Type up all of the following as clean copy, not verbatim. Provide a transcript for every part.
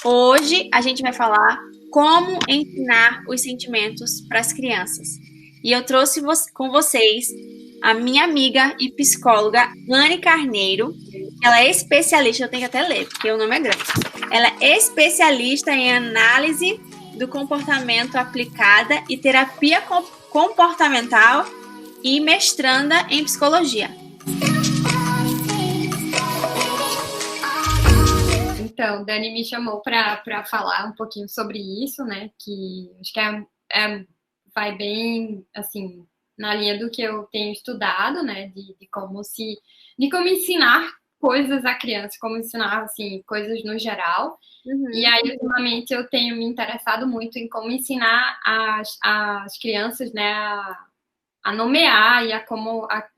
Hoje a gente vai falar como ensinar os sentimentos para as crianças. E eu trouxe com vocês a minha amiga e psicóloga Anne Carneiro. Ela é especialista, eu tenho que até ler, porque o nome é grande. Ela é especialista em análise do comportamento aplicada e terapia comportamental e mestranda em psicologia. Então, Dani me chamou para falar um pouquinho sobre isso, né? Que acho que vai bem, assim, na linha do que eu tenho estudado, né? De como ensinar coisas à criança, como ensinar, assim, coisas no geral. E aí, ultimamente, eu tenho me interessado muito em como ensinar as crianças, né? A nomear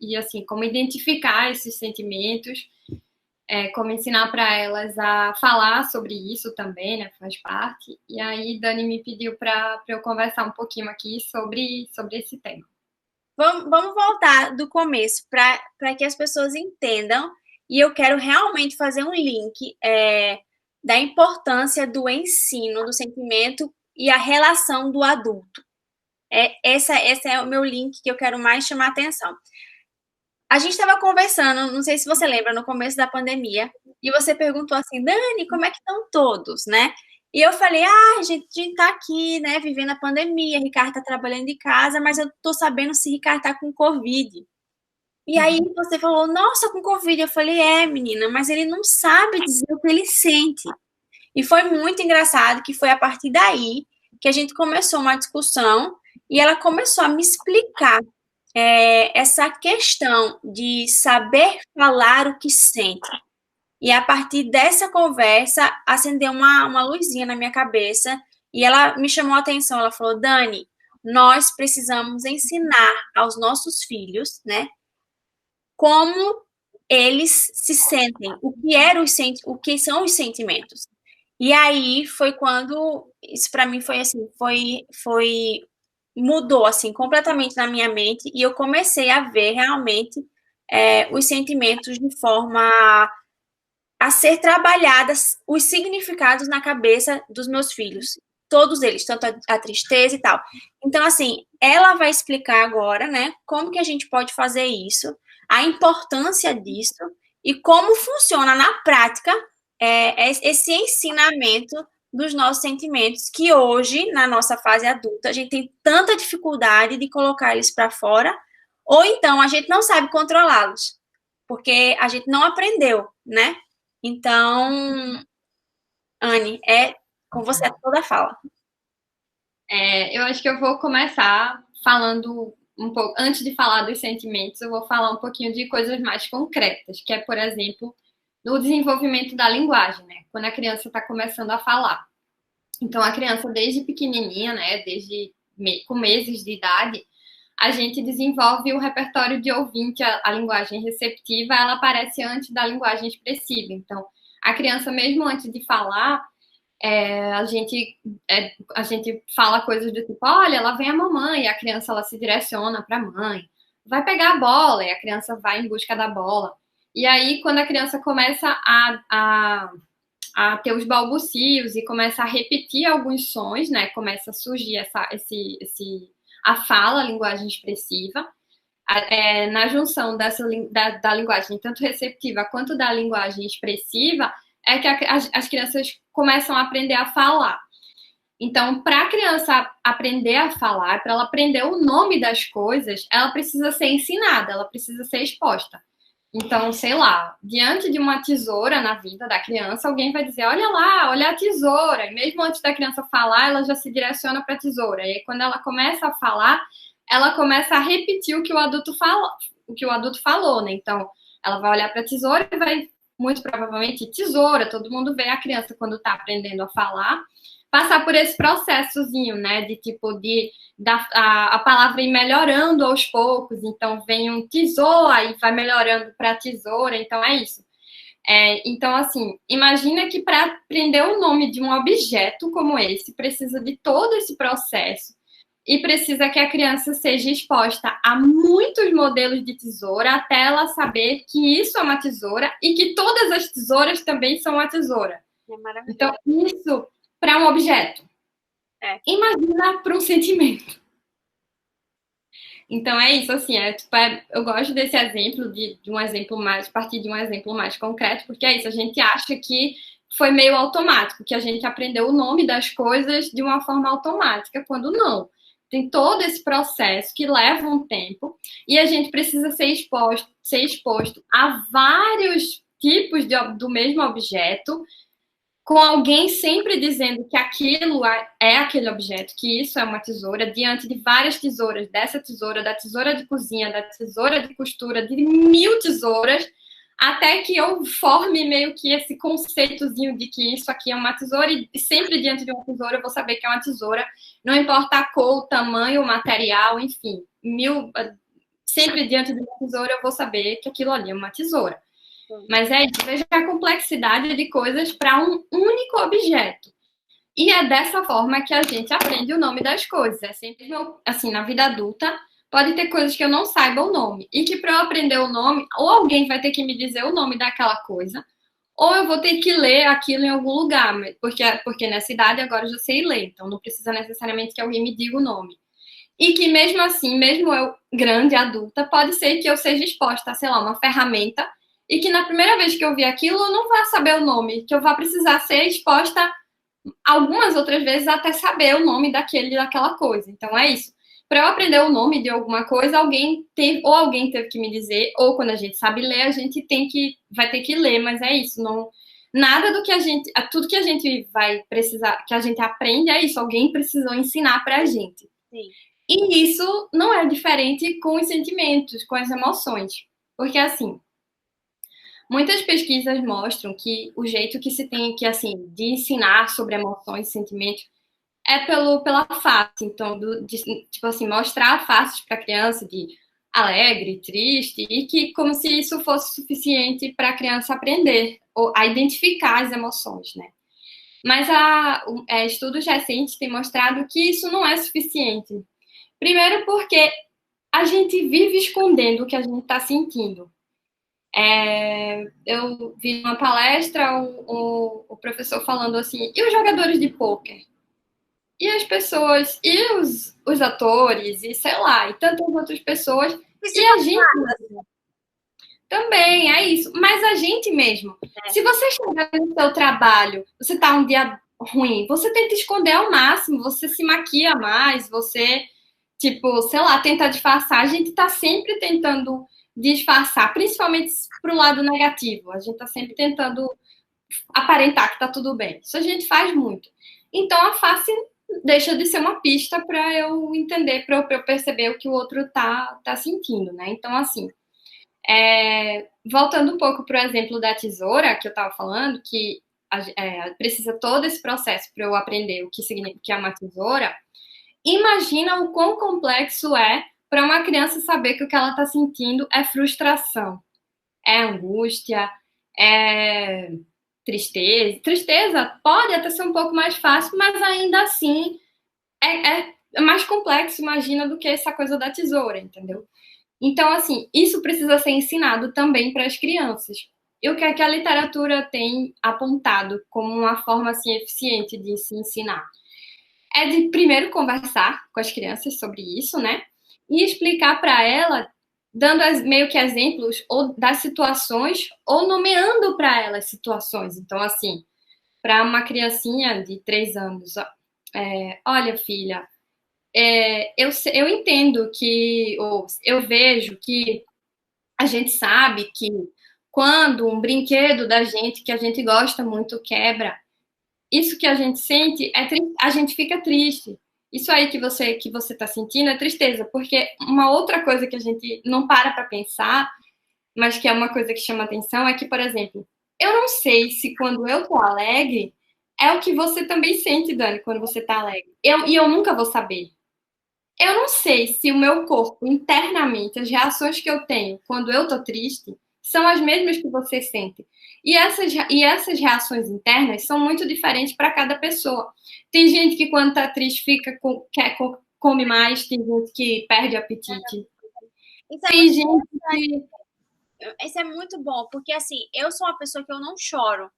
e assim, como identificar esses sentimentos, como ensinar para elas a falar sobre isso também, né? Faz parte. E aí, Dani me pediu para eu conversar um pouquinho aqui sobre esse tema. Vamos voltar do começo para que as pessoas entendam. E eu quero realmente fazer um link da importância do ensino do sentimento e a relação do adulto. Esse é o meu link que eu quero mais chamar a atenção. A gente estava conversando, não sei se você lembra, no começo da pandemia, e você perguntou assim, Dani, como é que estão todos, né? E eu falei, a gente tá aqui, né, vivendo a pandemia, Ricardo tá trabalhando de casa, mas eu tô sabendo se Ricardo tá com Covid. E aí você falou, nossa, com Covid. Eu falei, menina, mas ele não sabe dizer o que ele sente. E foi muito engraçado que foi a partir daí que a gente começou uma discussão e ela começou a me explicar essa questão de saber falar o que sente. E a partir dessa conversa, acendeu uma luzinha na minha cabeça e ela me chamou a atenção. Ela falou, Dani, nós precisamos ensinar aos nossos filhos, né, como eles se sentem, o que são os sentimentos. E aí foi quando isso para mim foi assim, foi mudou assim completamente na minha mente e eu comecei a ver realmente os sentimentos de forma a ser trabalhadas os significados na cabeça dos meus filhos, todos eles, tanto a tristeza e tal. Então, assim, ela vai explicar agora, né, como que a gente pode fazer isso, a importância disso e como funciona na prática esse ensinamento dos nossos sentimentos, que hoje, na nossa fase adulta, a gente tem tanta dificuldade de colocar eles para fora, ou então a gente não sabe controlá-los, porque a gente não aprendeu, né? Então, Anne, é com você toda a fala. Eu acho que eu vou começar falando um pouco, antes de falar dos sentimentos, eu vou falar um pouquinho de coisas mais concretas, que é, por exemplo, no desenvolvimento da linguagem, né? Quando a criança está começando a falar. Então, a criança, desde pequenininha, né? Com meses de idade, a gente desenvolve o repertório de ouvinte, a linguagem receptiva, ela aparece antes da linguagem expressiva. Então, a criança, mesmo antes de falar, a gente fala coisas do tipo, olha, lá vem a mamãe, e a criança ela se direciona para a mãe. Vai pegar a bola, e a criança vai em busca da bola. E aí, quando a criança começa a ter os balbucios e começa a repetir alguns sons, né? Começa a surgir a fala, a linguagem expressiva. Na junção da linguagem tanto receptiva quanto da linguagem expressiva, é que as crianças começam a aprender a falar. Então, para a criança aprender a falar, para ela aprender o nome das coisas, ela precisa ser ensinada, ela precisa ser exposta. Então, sei lá, diante de uma tesoura na vida da criança, alguém vai dizer, olha lá, olha a tesoura. E mesmo antes da criança falar, ela já se direciona para a tesoura. E aí, quando ela começa a falar, ela começa a repetir o que o adulto falou, né? Então, ela vai olhar para a tesoura e vai, muito provavelmente, tesoura. Todo mundo vê a criança quando está aprendendo a falar, passar por esse processozinho, né? De tipo, a palavra ir melhorando aos poucos. Então, vem um tesoura e vai melhorando para tesoura. Então, é isso. Então, assim, imagina que para aprender o nome de um objeto como esse, precisa de todo esse processo e precisa que a criança seja exposta a muitos modelos de tesoura até ela saber que isso é uma tesoura e que todas as tesouras também são uma tesoura. É maravilhoso. Então, isso para um objeto. Imagina para um sentimento. Então é isso, assim, eu gosto desse exemplo, de um exemplo mais, partir de um exemplo mais concreto, porque é isso, a gente acha que foi meio automático, que a gente aprendeu o nome das coisas de uma forma automática, quando não. Tem todo esse processo que leva um tempo e a gente precisa ser exposto a vários tipos do mesmo objeto, com alguém sempre dizendo que aquilo é aquele objeto, que isso é uma tesoura, diante de várias tesouras, dessa tesoura, da tesoura de cozinha, da tesoura de costura, de 1000 tesouras, até que eu forme meio que esse conceitozinho de que isso aqui é uma tesoura, e sempre diante de uma tesoura eu vou saber que é uma tesoura, não importa a cor, o tamanho, o material, enfim, sempre diante de uma tesoura eu vou saber que aquilo ali é uma tesoura. Mas é isso, veja a complexidade de coisas para um único objeto. E é dessa forma que a gente aprende o nome das coisas. É sempre assim, na vida adulta, pode ter coisas que eu não saiba o nome. E que para eu aprender o nome, ou alguém vai ter que me dizer o nome daquela coisa, ou eu vou ter que ler aquilo em algum lugar. Porque nessa idade agora eu já sei ler, então não precisa necessariamente que alguém me diga o nome. E que mesmo assim, mesmo eu grande, adulta, pode ser que eu seja exposta a, sei lá, uma ferramenta e que na primeira vez que eu vi aquilo eu não vá saber o nome, que eu vá precisar ser exposta algumas outras vezes até saber o nome daquela coisa. Então é isso. Para eu aprender o nome de alguma coisa, alguém teve que me dizer, ou quando a gente sabe ler, a gente vai ter que ler, mas é isso, não nada do que tudo que a gente vai precisar, que a gente aprende é isso, alguém precisou ensinar para a gente. Sim. E isso não é diferente com os sentimentos, com as emoções. Porque assim, muitas pesquisas mostram que o jeito que se tem que, assim, de ensinar sobre emoções e sentimentos é pela face. Então, tipo assim, mostrar faces para a criança de alegre, triste, e que como se isso fosse suficiente para a criança aprender ou a identificar as emoções, né? Mas estudos recentes têm mostrado que isso não é suficiente. Primeiro porque a gente vive escondendo o que a gente está sentindo. Eu vi uma palestra o professor falando assim, e os jogadores de pôquer? E as pessoas, e os atores, e sei lá, e tantas outras pessoas, e a gente também, é isso, mas a gente mesmo. Se você chegar no seu trabalho, você tá um dia ruim, você tenta esconder ao máximo, você se maquia mais, você, tipo, sei lá, tenta disfarçar, a gente tá sempre tentando disfarçar, principalmente pro lado negativo. A gente tá sempre tentando aparentar que tá tudo bem. Isso a gente faz muito. Então a face deixa de ser uma pista para eu entender, para eu perceber o que o outro tá sentindo, né? Então, assim, voltando um pouco para o exemplo da tesoura que eu estava falando, que precisa todo esse processo para eu aprender o que significa que é uma tesoura. Imagina o quão complexo é para uma criança saber que o que ela está sentindo é frustração, é angústia, é tristeza. Tristeza pode até ser um pouco mais fácil, mas ainda assim é mais complexo, imagina, do que essa coisa da tesoura, entendeu? Então, assim, isso precisa ser ensinado também para as crianças. E o que é que a literatura tem apontado como uma forma assim, eficiente de se ensinar? É de primeiro conversar com as crianças sobre isso, né? E explicar para ela, dando meio que exemplos ou das situações, ou nomeando para elas situações. Então, assim, para uma criancinha de 3 anos, olha, filha, eu entendo que, ou eu vejo que a gente sabe que quando um brinquedo da gente, que a gente gosta muito, quebra, isso que a gente sente, a gente fica triste. Isso aí que você está sentindo é tristeza, porque uma outra coisa que a gente não para pensar, mas que é uma coisa que chama atenção, é que, por exemplo, eu não sei se quando eu tô alegre, é o que você também sente, Dani, quando você tá alegre. E eu nunca vou saber. Eu não sei se o meu corpo, internamente, as reações que eu tenho quando eu tô triste, são as mesmas que você sente. E essas reações internas são muito diferentes para cada pessoa. Tem gente que quando tá triste come mais, tem gente que perde o apetite. Tem gente que... Isso é muito bom, porque assim, eu sou uma pessoa que eu não choro.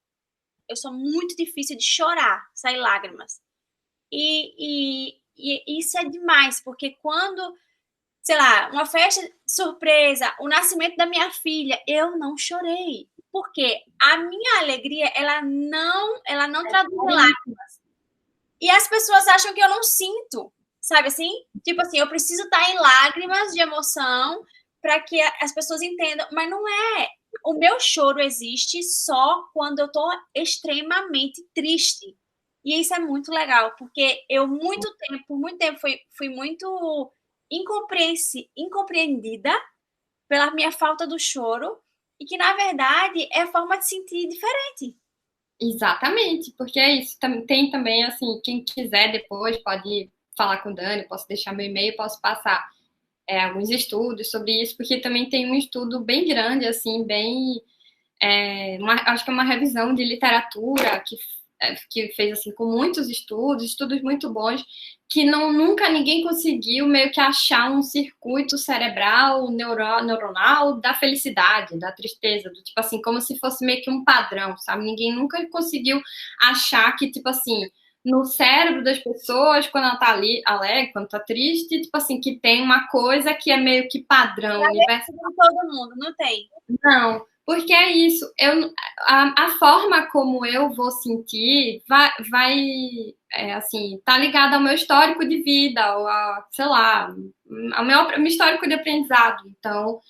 eu sou muito difícil de chorar, sair lágrimas. E isso é demais, porque quando, sei lá, uma festa surpresa, o nascimento da minha filha, eu não chorei. Porque a minha alegria, ela não traduz em lágrimas. E as pessoas acham que eu não sinto, sabe assim? Tipo assim, eu preciso estar em lágrimas de emoção para que as pessoas entendam, mas não é. O meu choro existe só quando eu tô extremamente triste. E isso é muito legal, porque eu por muito tempo fui muito incompreendida pela minha falta do choro e que na verdade é forma de sentir diferente. Exatamente, porque é isso. Tem também, assim, quem quiser depois pode falar com o Dani, posso deixar meu e-mail, posso passar alguns estudos sobre isso, porque também tem um estudo bem grande, assim, bem. Acho que é uma revisão de literatura que fez assim com muitos estudos muito bons, que nunca ninguém conseguiu meio que achar um circuito cerebral, neuronal da felicidade, da tristeza, do tipo assim, como se fosse meio que um padrão, sabe? Ninguém nunca conseguiu achar que, tipo assim, no cérebro das pessoas, quando ela tá ali alegre, quando tá triste, tipo assim, que tem uma coisa que é meio que padrão, universal. Todo mundo, não tem. Não, porque é isso. A forma como eu vou sentir assim, tá ligada ao meu histórico de vida, ou sei lá, ao meu histórico de aprendizado. Então,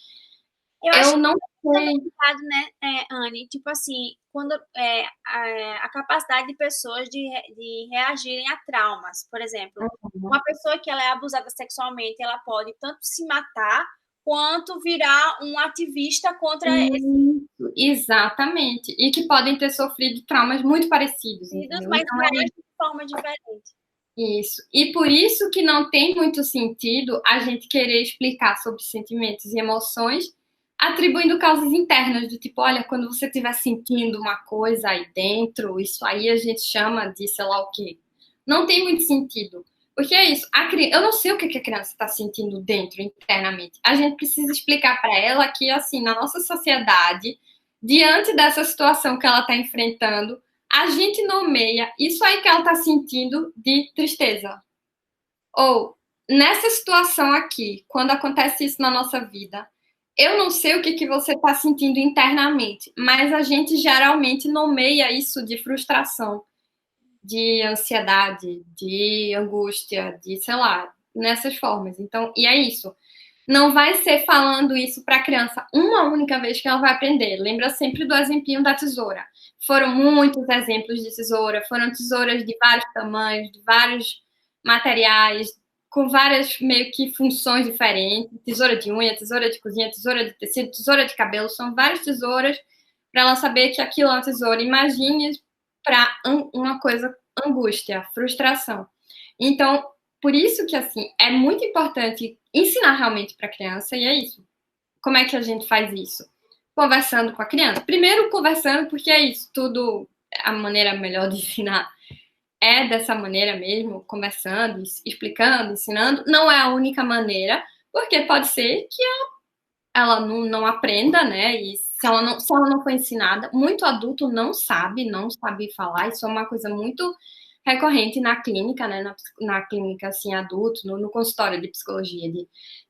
eu não sei. Né, Anne? Tipo assim, quando a capacidade de pessoas de reagirem a traumas, por exemplo, uma pessoa que ela é abusada sexualmente, ela pode tanto se matar quanto virar um ativista contra esse. Exatamente. E que podem ter sofrido traumas muito parecidos, mas então, de forma diferente. Isso. E por isso que não tem muito sentido a gente querer explicar sobre sentimentos e emoções atribuindo causas internas, do tipo, olha, quando você estiver sentindo uma coisa aí dentro, isso aí a gente chama de sei lá o quê. Não tem muito sentido. Porque é isso, eu não sei o que a criança está sentindo dentro, internamente. A gente precisa explicar para ela que, assim, na nossa sociedade, diante dessa situação que ela está enfrentando, a gente nomeia isso aí que ela está sentindo de tristeza. Ou, nessa situação aqui, quando acontece isso na nossa vida, eu não sei o que você está sentindo internamente, mas a gente geralmente nomeia isso de frustração, de ansiedade, de angústia, de, sei lá, nessas formas. Então, e é isso. Não vai ser falando isso para a criança uma única vez que ela vai aprender. Lembra sempre do exemplinho da tesoura. Foram muitos exemplos de tesoura, foram tesouras de vários tamanhos, de vários materiais, com várias meio que funções diferentes. Tesoura de unha, tesoura de cozinha, tesoura de tecido, tesoura de cabelo. São várias tesouras para ela saber que aquilo é uma tesoura. Imagine para uma coisa, angústia, frustração. Então, por isso que, assim, é muito importante ensinar realmente para a criança, e é isso. Como é que a gente faz isso? Conversando com a criança. Primeiro, conversando, porque é isso, tudo, a maneira melhor de ensinar é dessa maneira mesmo, conversando, explicando, ensinando. Não é a única maneira, porque pode ser que ela não aprenda, né? E se ela não for ensinada, muito adulto não sabe falar, isso é uma coisa muito recorrente na clínica, né? Na clínica, assim, adulto, no consultório de psicologia.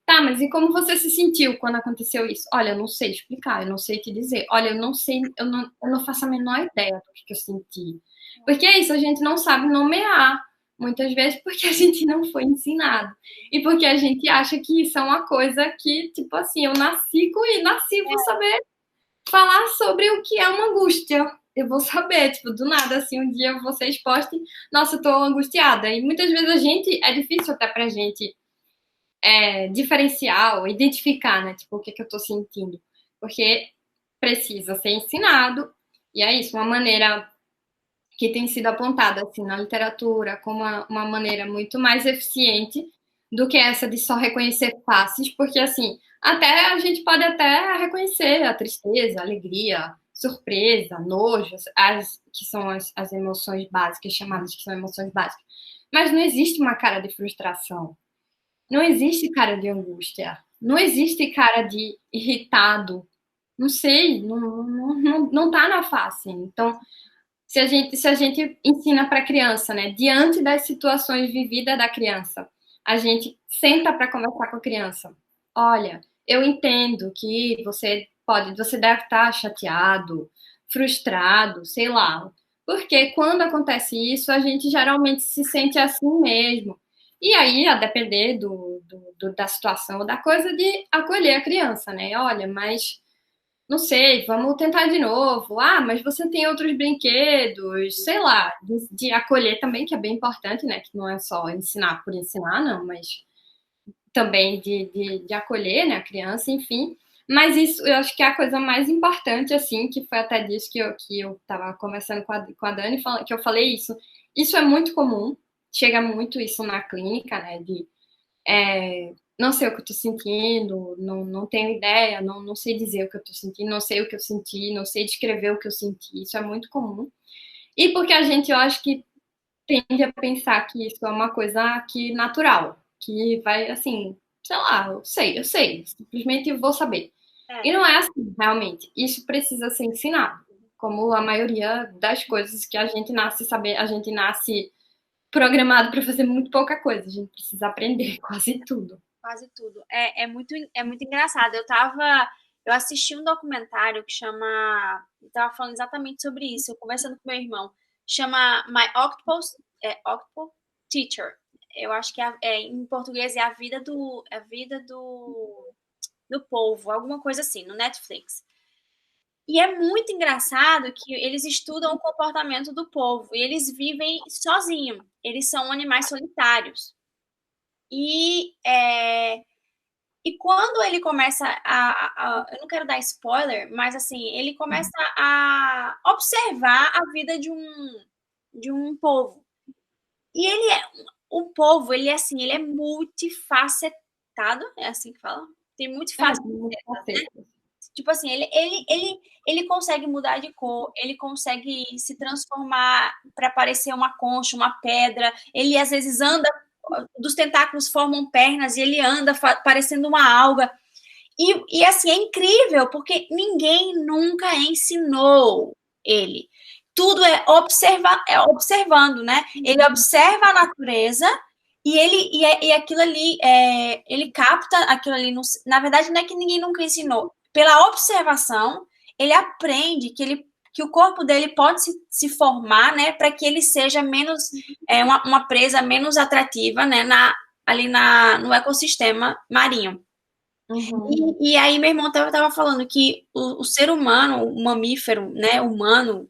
Tá, mas e como você se sentiu quando aconteceu isso? Olha, eu não sei explicar, eu não sei te dizer. Olha, eu não sei, eu não faço a menor ideia do que eu senti. Porque é isso, a gente não sabe nomear, muitas vezes porque a gente não foi ensinado. E porque a gente acha que isso é uma coisa que, tipo assim, eu nasci vou saber falar sobre o que é uma angústia. Eu vou saber, tipo, do nada, assim, um dia vocês postem, nossa, eu tô angustiada. E muitas vezes é difícil até pra gente diferenciar ou identificar, né, tipo, o que eu tô sentindo. Porque precisa ser ensinado, e é isso, uma maneira que tem sido apontada, assim, na literatura como uma maneira muito mais eficiente do que essa de só reconhecer faces, porque, assim, até a gente pode até reconhecer a tristeza, a alegria, surpresa, nojo, que são as emoções básicas, chamadas que são emoções básicas. Mas não existe uma cara de frustração. Não existe cara de angústia. Não existe cara de irritado. Não sei, não tá na face. Então, Se a gente ensina para a criança, né, diante das situações vividas da criança, a gente senta para conversar com a criança. Olha, eu entendo que você deve estar chateado, frustrado, sei lá. Porque quando acontece isso, a gente geralmente se sente assim mesmo. E aí, a depender da situação ou da coisa, de acolher a criança, né? Olha, mas não sei, vamos tentar de novo. Ah, mas você tem outros brinquedos, sei lá, de acolher também, que é bem importante, né? Que não é só ensinar por ensinar, não, mas também de acolher, né, a criança, enfim. Mas isso eu acho que é a coisa mais importante, assim, que foi até disso que eu tava conversando com a Dani, que eu falei isso. Isso é muito comum, chega muito isso na clínica, né, de não sei o que eu tô sentindo, não tenho ideia, não sei dizer o que eu tô sentindo, não sei o que eu senti, não sei descrever o que eu senti, isso é muito comum. E porque a gente, eu acho que tende a pensar que isso é uma coisa que natural, que vai, assim, sei lá, eu sei, simplesmente eu vou saber. E não é assim, realmente. Isso precisa ser ensinado, como a maioria das coisas que a gente nasce saber, a gente nasce programado para fazer muito pouca coisa, a gente precisa aprender quase tudo. Quase tudo. É muito engraçado. Eu assisti um documentário que chama, estava falando exatamente sobre isso, eu conversando com meu irmão, chama My Octopus Teacher. Eu acho que em português é a vida do polvo, alguma coisa assim, no Netflix. E é muito engraçado que eles estudam o comportamento do polvo e eles vivem sozinhos. Eles são animais solitários. E e quando ele começa eu não quero dar spoiler, mas assim, ele começa a observar a vida de um povo. E o povo, ele é assim, ele é multifacetado, é assim que fala? Tem multifacetas. Tipo assim, ele consegue mudar de cor, ele consegue se transformar para parecer uma concha, uma pedra. Ele às vezes anda, dos tentáculos formam pernas e ele anda parecendo uma alga. E assim, é incrível, porque ninguém nunca ensinou ele. Tudo é observando, né? Ele observa a natureza e aquilo ali, ele capta aquilo ali. Na verdade, não é que ninguém nunca ensinou. Pela observação, ele aprende que o corpo dele pode se formar, né, para que ele seja menos, uma presa menos atrativa, né, no ecossistema marinho. E aí meu irmão tava falando que o ser humano, o mamífero, né, humano,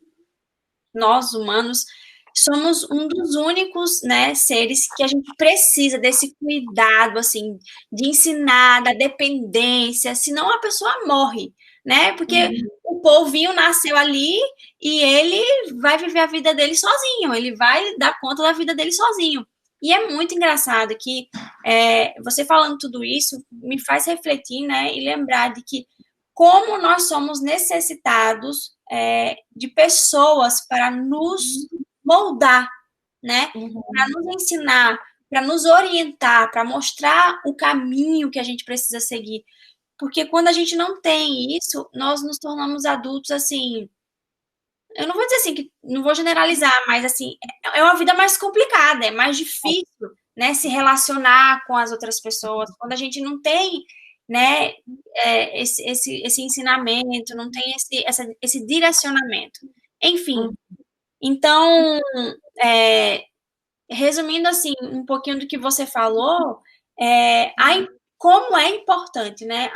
nós humanos, somos um dos únicos, né, seres que a gente precisa desse cuidado, assim, de ensinar, da dependência, senão a pessoa morre, né, porque o polvinho nasceu ali e ele vai viver a vida dele sozinho, ele vai dar conta da vida dele sozinho. E é muito engraçado que você falando tudo isso me faz refletir, né, e lembrar de que como nós somos necessitados de pessoas para nos moldar, né? Para nos ensinar, para nos orientar, para mostrar o caminho que a gente precisa seguir. Porque quando a gente não tem isso, nós nos tornamos adultos assim. Eu não vou dizer assim que não vou generalizar, mas assim, é uma vida mais complicada, é mais difícil, né, se relacionar com as outras pessoas. Quando a gente não tem, né, esse ensinamento, não tem esse direcionamento. Enfim, então, é, resumindo assim, um pouquinho do que você falou, como é importante, né,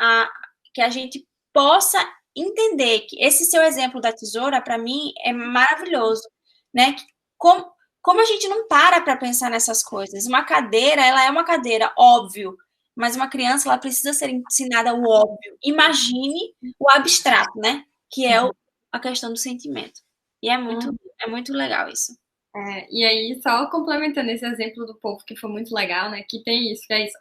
que a gente possa entender que esse seu exemplo da tesoura, para mim, é maravilhoso, né? Como, como a gente não para pensar nessas coisas. Uma cadeira, ela é uma cadeira, óbvio, mas uma criança, ela precisa ser ensinada o óbvio. Imagine o abstrato, né? Que é a questão do sentimento. E é muito legal isso. E aí, só complementando esse exemplo do povo, que foi muito legal, né? Que tem isso, que é isso.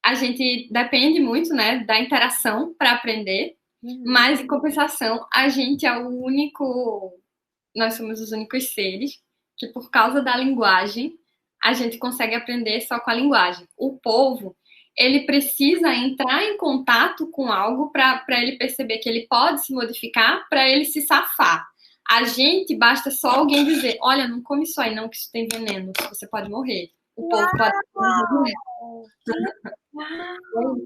A gente depende muito, né, da interação para aprender, mas em compensação, nós somos os únicos seres que, por causa da linguagem, a gente consegue aprender só com a linguagem. O povo, ele precisa entrar em contato com algo para ele perceber que ele pode se modificar, para ele se safar. A gente, basta só alguém dizer, olha, não come isso aí não, que isso tem veneno, você pode morrer. O povo pode morrer.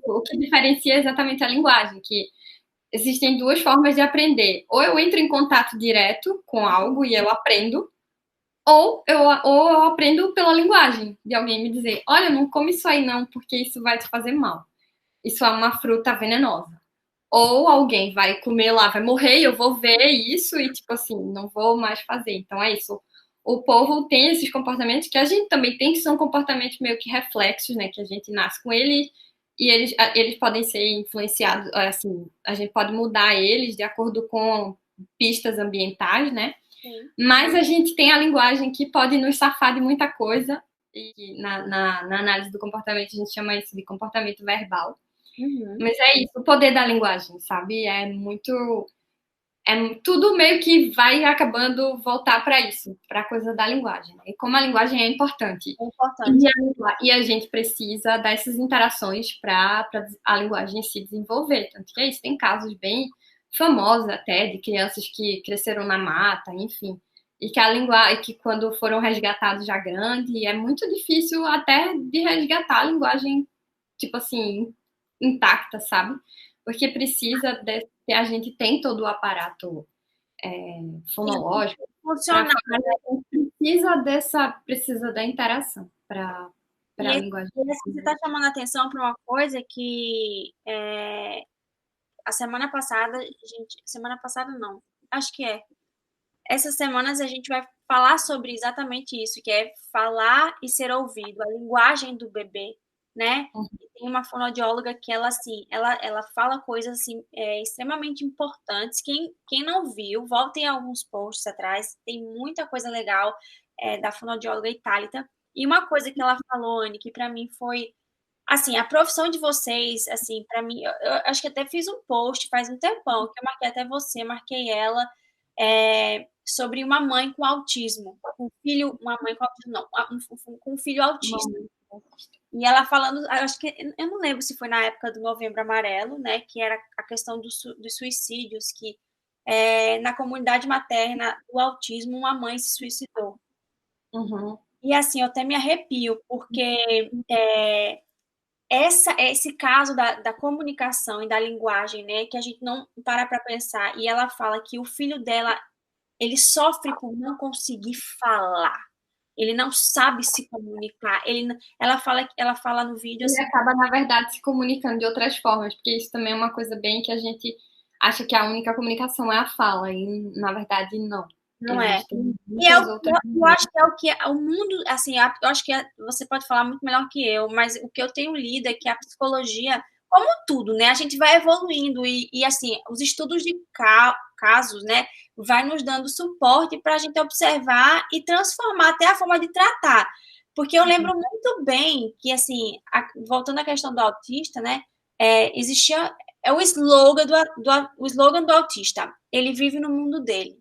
O que diferencia é exatamente a linguagem, que existem duas formas de aprender. Ou eu entro em contato direto com algo e eu aprendo, ou eu aprendo pela linguagem, de alguém me dizer, olha, não come isso aí não, porque isso vai te fazer mal. Isso é uma fruta venenosa. Ou alguém vai comer lá, vai morrer, e eu vou ver isso e, tipo assim, não vou mais fazer. Então é isso. O povo tem esses comportamentos que a gente também tem, que são comportamentos meio que reflexos, né? Que a gente nasce com eles e eles podem ser influenciados, assim, a gente pode mudar eles de acordo com pistas ambientais, né? Sim. Mas a gente tem a linguagem que pode nos safar de muita coisa, e na análise do comportamento a gente chama isso de comportamento verbal. Uhum. Mas é isso, o poder da linguagem, sabe? É tudo meio que vai acabando voltar para isso, para a coisa da linguagem. Né? E como a linguagem é importante. É importante. E a gente precisa dessas interações para a linguagem se desenvolver. Tanto que é isso, tem casos bem famosos até de crianças que cresceram na mata, enfim. E que a linguagem, que quando foram resgatados já grande, é muito difícil até de resgatar a linguagem, tipo assim, intacta, sabe? Porque precisa que a gente tem todo o aparato fonológico funcional. Precisa da interação para a linguagem. Você está chamando a atenção para uma coisa que a semana passada, semana passada não, acho que essas semanas a gente vai falar sobre exatamente isso, que é falar e ser ouvido, a linguagem do bebê, né? Tem uma fonoaudióloga que ela fala coisas assim extremamente importantes. Quem não viu, voltem a alguns posts atrás, tem muita coisa legal da fonoaudióloga Itálita. E uma coisa que ela falou, Anne, que para mim foi assim, a profissão de vocês, assim, para mim, eu acho que até fiz um post faz um tempão, que eu marquei até você, marquei ela, sobre uma mãe com autismo, com filho, uma mãe com autismo, não, com um filho autista. E ela falando, acho que, eu não lembro se foi na época do Novembro Amarelo, né, que era a questão dos suicídios, que na comunidade materna do autismo, uma mãe se suicidou. Uhum. E assim, eu até me arrepio, porque esse caso da comunicação e da linguagem, né, que a gente não para pensar, e ela fala que o filho dela, ele sofre por não conseguir falar, ele não sabe se comunicar, ela fala no vídeo assim, ele acaba, na verdade, se comunicando de outras formas, porque isso também é uma coisa bem que a gente acha que a única comunicação é a fala, e na verdade não. Não é. E eu acho que é o que o mundo, assim, eu acho que você pode falar muito melhor que eu, mas o que eu tenho lido é que a psicologia, como tudo, né, a gente vai evoluindo e assim, os estudos de casos, né, vai nos dando suporte para a gente observar e transformar até a forma de tratar. Porque eu lembro muito bem que, assim, voltando à questão do autista, né, existia o slogan o slogan do autista, ele vive no mundo dele.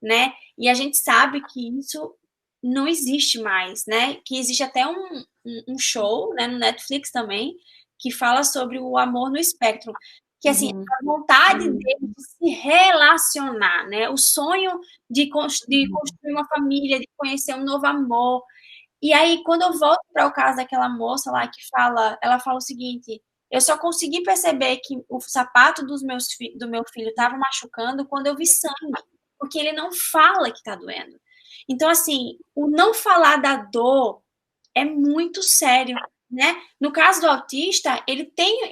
Né? E a gente sabe que isso não existe mais, né? Que existe até um show, né, no Netflix também, que fala sobre o amor no espectro, que assim, a vontade dele de se relacionar, né? O sonho de construir uma família, de conhecer um novo amor. E aí, quando eu volto para o caso daquela moça lá que ela fala o seguinte: eu só consegui perceber que o sapato do meu filho estava machucando quando eu vi sangue, porque ele não fala que está doendo. Então, assim, o não falar da dor é muito sério, né? No caso do autista, ele tem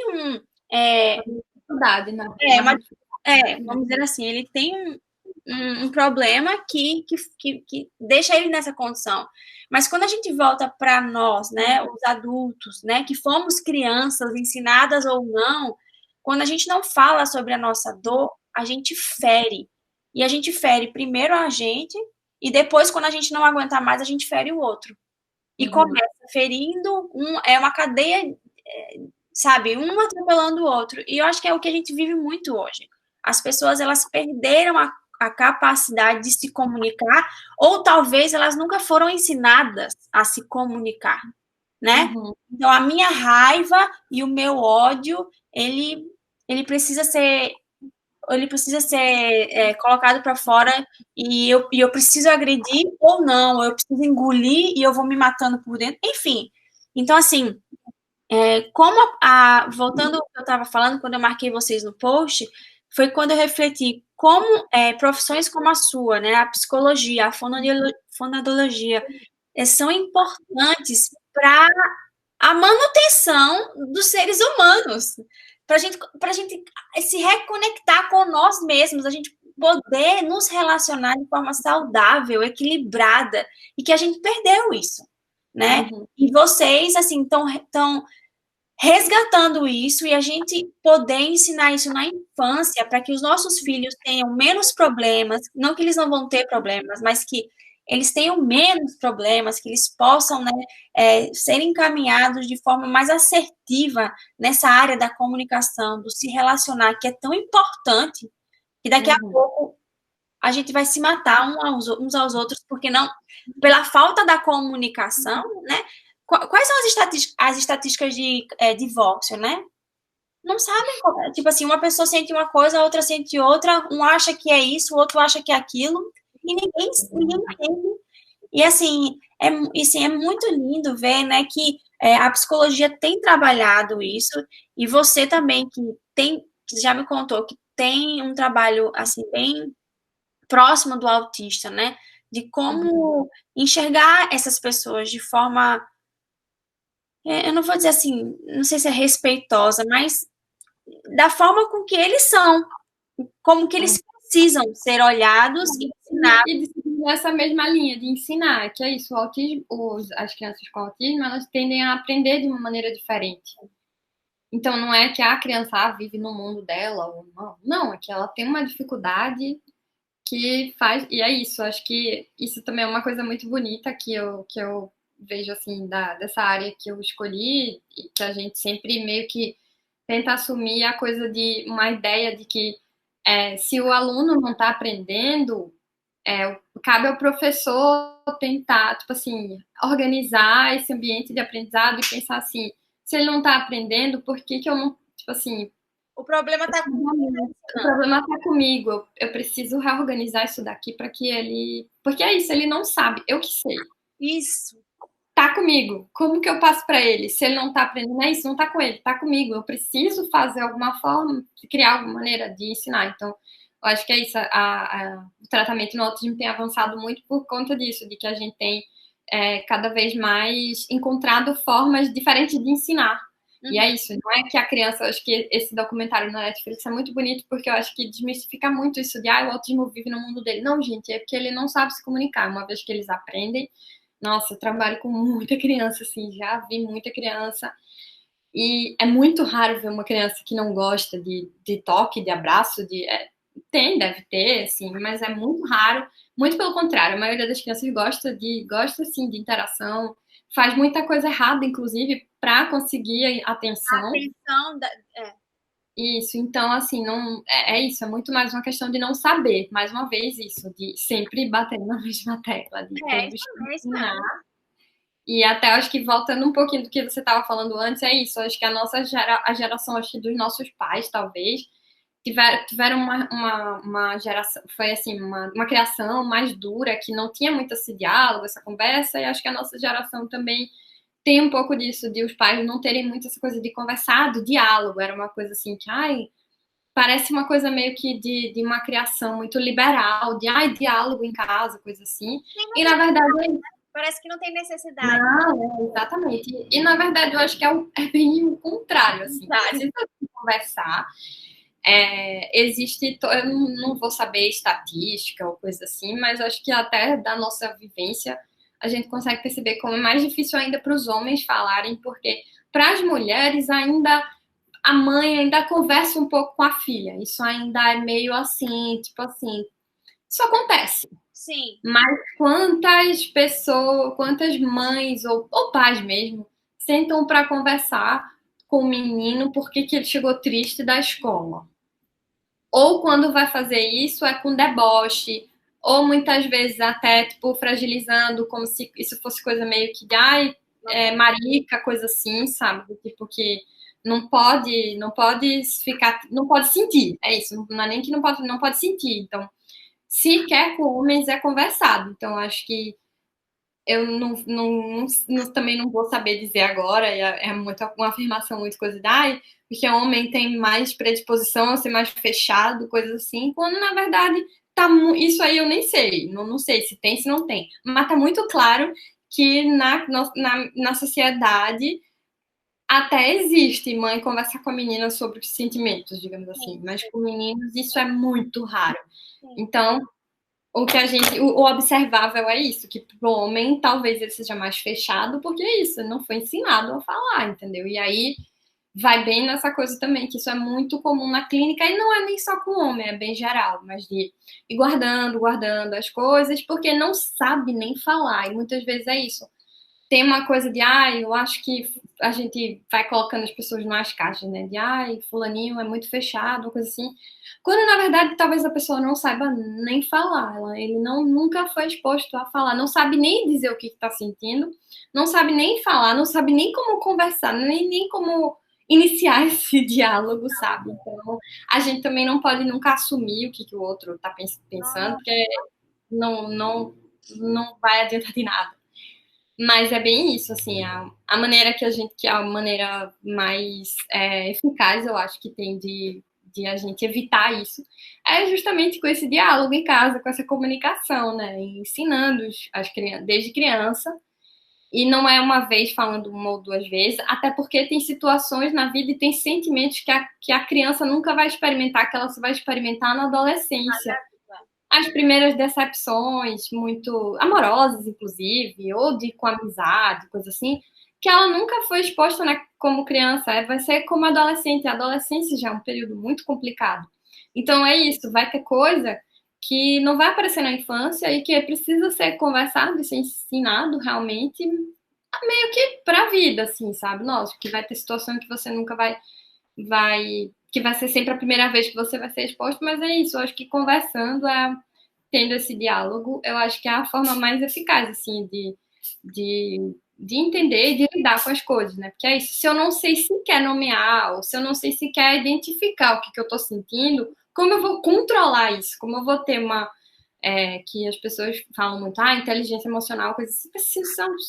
um dificuldade, né? Vamos dizer assim, ele tem um problema que deixa ele nessa condição. Mas quando a gente volta para nós, né, os adultos, né, que fomos crianças, ensinadas ou não, quando a gente não fala sobre a nossa dor, a gente fere. E a gente fere primeiro a gente, e depois, quando a gente não aguentar mais, a gente fere o outro. E começa ferindo, é uma cadeia, sabe, um atropelando o outro. E eu acho que é o que a gente vive muito hoje. As pessoas, elas perderam a capacidade de se comunicar, ou talvez elas nunca foram ensinadas a se comunicar, né? Então, a minha raiva e o meu ódio, ele precisa ser colocado para fora e eu preciso agredir ou não, eu preciso engolir e eu vou me matando por dentro, enfim. Então, assim, voltando ao que eu estava falando, quando eu marquei vocês no post, foi quando eu refleti como profissões como a sua, né, a psicologia, a fonoaudiologia, são importantes para a manutenção dos seres humanos, para a gente se reconectar com nós mesmos, a gente poder nos relacionar de forma saudável, equilibrada, e que a gente perdeu isso, né? E vocês, assim, estão resgatando isso e a gente poder ensinar isso na infância para que os nossos filhos tenham menos problemas, não que eles não vão ter problemas, mas que eles tenham menos problemas, que eles possam, né, ser encaminhados de forma mais assertiva nessa área da comunicação, do se relacionar, que é tão importante, que daqui a pouco a gente vai se matar uns aos outros, porque não, pela falta da comunicação, né? Quais são as estatísticas de divórcio, né? Não sabem, tipo assim, uma pessoa sente uma coisa, a outra sente outra, um acha que é isso, o outro acha que é aquilo, e ninguém entende. E assim, é muito lindo ver, né, que a psicologia tem trabalhado isso, e você também, que já me contou, que tem um trabalho, assim, bem próximo do autista, né, de como enxergar essas pessoas de forma, eu não vou dizer assim, não sei se é respeitosa, mas da forma com que eles são, como que eles precisam ser olhados e ensinados. E de seguir nessa mesma linha de ensinar, que é isso, o autismo, as crianças com autismo, elas tendem a aprender de uma maneira diferente. Então, não é que a criança vive no mundo dela, ou não, é que ela tem uma dificuldade que faz, e é isso, acho que isso também é uma coisa muito bonita que eu vejo, assim, dessa área que eu escolhi, e que a gente sempre meio que tenta assumir a coisa de uma ideia de que se o aluno não está aprendendo, cabe ao professor tentar, tipo assim, organizar esse ambiente de aprendizado e pensar assim, se ele não está aprendendo, por que eu não, tipo assim... O problema está comigo. O problema está comigo. Eu preciso reorganizar isso daqui para que ele... Porque é isso, ele não sabe, eu que sei. Isso. Tá comigo. Como que eu passo para ele? Se ele não tá aprendendo, é isso, não tá com ele, tá comigo. Eu preciso fazer alguma forma, criar alguma maneira de ensinar. Então, eu acho que é isso. O tratamento no autismo tem avançado muito por conta disso, de que a gente tem cada vez mais encontrado formas diferentes de ensinar. E é isso, não é que a criança, eu acho que esse documentário na Netflix é muito bonito, porque eu acho que desmistifica muito isso de, o autismo vive no mundo dele. Não, gente, é porque ele não sabe se comunicar. Uma vez que eles aprendem, nossa, eu trabalho com muita criança, assim, já vi muita criança. E é muito raro ver uma criança que não gosta de toque, de abraço, deve ter, assim, mas é muito raro. Muito pelo contrário, a maioria das crianças gosta assim, de interação, faz muita coisa errada, inclusive, para conseguir a atenção. Isso, então, assim, não isso, é muito mais uma questão de não saber, mais uma vez, isso, de sempre bater na mesma tecla, de ensinar. E até acho que voltando um pouquinho do que você estava falando antes, é isso, acho que a geração, acho que dos nossos pais, talvez, tiveram uma geração, foi assim, uma criação mais dura, que não tinha muito esse diálogo, essa conversa, e acho que a nossa geração também tem um pouco disso, de os pais não terem muito essa coisa de conversar, do diálogo, era uma coisa assim que, parece uma coisa meio que de uma criação muito liberal, de, diálogo em casa, coisa assim, e na verdade... Parece que não tem necessidade. Não, exatamente. E na verdade eu acho que é bem o contrário, assim, precisa conversar. Existe, eu não vou saber estatística ou coisa assim, mas acho que até da nossa vivência a gente consegue perceber como é mais difícil ainda para os homens falarem, porque para as mulheres ainda a mãe ainda conversa um pouco com a filha. Isso ainda é meio assim, tipo assim, isso acontece. Sim. Mas quantas pessoas, quantas mães ou pais mesmo sentam para conversar com o menino porque que ele chegou triste da escola? Ou quando vai fazer isso é com deboche, ou muitas vezes até, tipo, fragilizando, como se isso fosse coisa meio que, marica, coisa assim, sabe? Tipo, que não pode ficar, não pode sentir, é isso, não é nem que não pode sentir. Então, se quer com homens, é conversado. Então, acho que eu também não vou saber dizer agora, é uma afirmação muito coisa da porque o homem tem mais predisposição a ser mais fechado, coisas assim, quando na verdade isso aí eu nem sei, não sei se tem, se não tem, mas tá muito claro que na sociedade até existe mãe conversar com a menina sobre os sentimentos, digamos assim, mas com meninos isso é muito raro. Então, o observável é isso, que pro homem talvez ele seja mais fechado, porque é isso, ele não foi ensinado a falar, entendeu? E aí vai bem nessa coisa também, que isso é muito comum na clínica, e não é nem só com o homem, é bem geral, mas de ir guardando as coisas, porque não sabe nem falar, e muitas vezes é isso. Tem uma coisa de, eu acho que a gente vai colocando as pessoas nas caixas, né? De, fulaninho é muito fechado, uma coisa assim. Quando, na verdade, talvez a pessoa não saiba nem falar. Ele nunca foi exposto a falar. Não sabe nem dizer o que está sentindo. Não sabe nem falar. Não sabe nem como conversar. Nem como iniciar esse diálogo, sabe? Então, a gente também não pode nunca assumir o que o outro está pensando, porque não vai adiantar de nada. Mas é bem isso, assim, a maneira que a maneira mais eficaz, eu acho que tem de a gente evitar isso, é justamente com esse diálogo em casa, com essa comunicação, né? Ensinando as crianças, desde criança, e não é uma vez falando uma ou duas vezes, até porque tem situações na vida e tem sentimentos que a criança nunca vai experimentar, que ela só vai experimentar na adolescência. As primeiras decepções, muito amorosas, inclusive, ou com amizade, coisa assim, que ela nunca foi exposta, né, como criança, vai ser como adolescente. A adolescência já é um período muito complicado. Então é isso, vai ter coisa que não vai aparecer na infância e que precisa ser conversado e ser ensinado realmente, meio que pra vida, assim, sabe? Nossa, que vai ter situação que você nunca vai que vai ser sempre a primeira vez que você vai ser exposto, mas é isso, eu acho que conversando, tendo esse diálogo, eu acho que é a forma mais eficaz, assim, de entender e de lidar com as coisas, né? Porque é isso, se eu não sei sequer nomear, ou se eu não sei sequer identificar o que eu tô sentindo, como eu vou controlar isso? Como eu vou ter que as pessoas falam muito, inteligência emocional, coisa assim,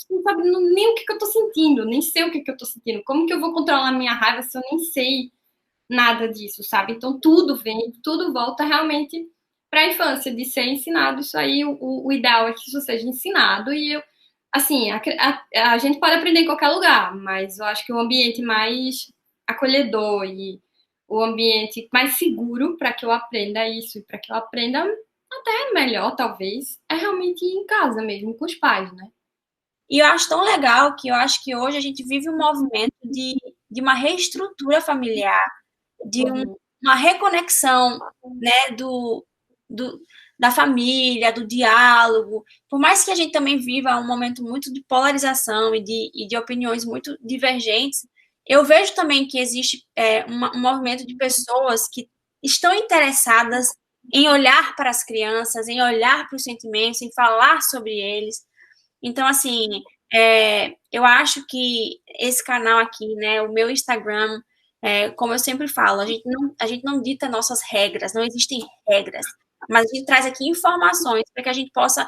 não sabe nem o que eu tô sentindo, nem sei o que eu tô sentindo. Como que eu vou controlar a minha raiva se eu nem sei nada disso, sabe? Então tudo volta realmente para a infância, de ser ensinado isso aí. O ideal é que isso seja ensinado e assim, a gente pode aprender em qualquer lugar, mas eu acho que o ambiente mais acolhedor e o ambiente mais seguro para que eu aprenda isso e para que eu aprenda até melhor, talvez, é realmente em casa mesmo, com os pais, né? E eu acho tão legal que eu acho que hoje a gente vive um movimento de uma reestrutura familiar, de uma reconexão, né, da família, do diálogo. Por mais que a gente também viva um momento muito de polarização e de opiniões muito divergentes, eu vejo também que existe um movimento de pessoas que estão interessadas em olhar para as crianças, em olhar para os sentimentos, em falar sobre eles. Então, assim, eu acho que esse canal aqui, né, o meu Instagram, como eu sempre falo, a gente não dita nossas regras, não existem regras, mas a gente traz aqui informações para que a gente possa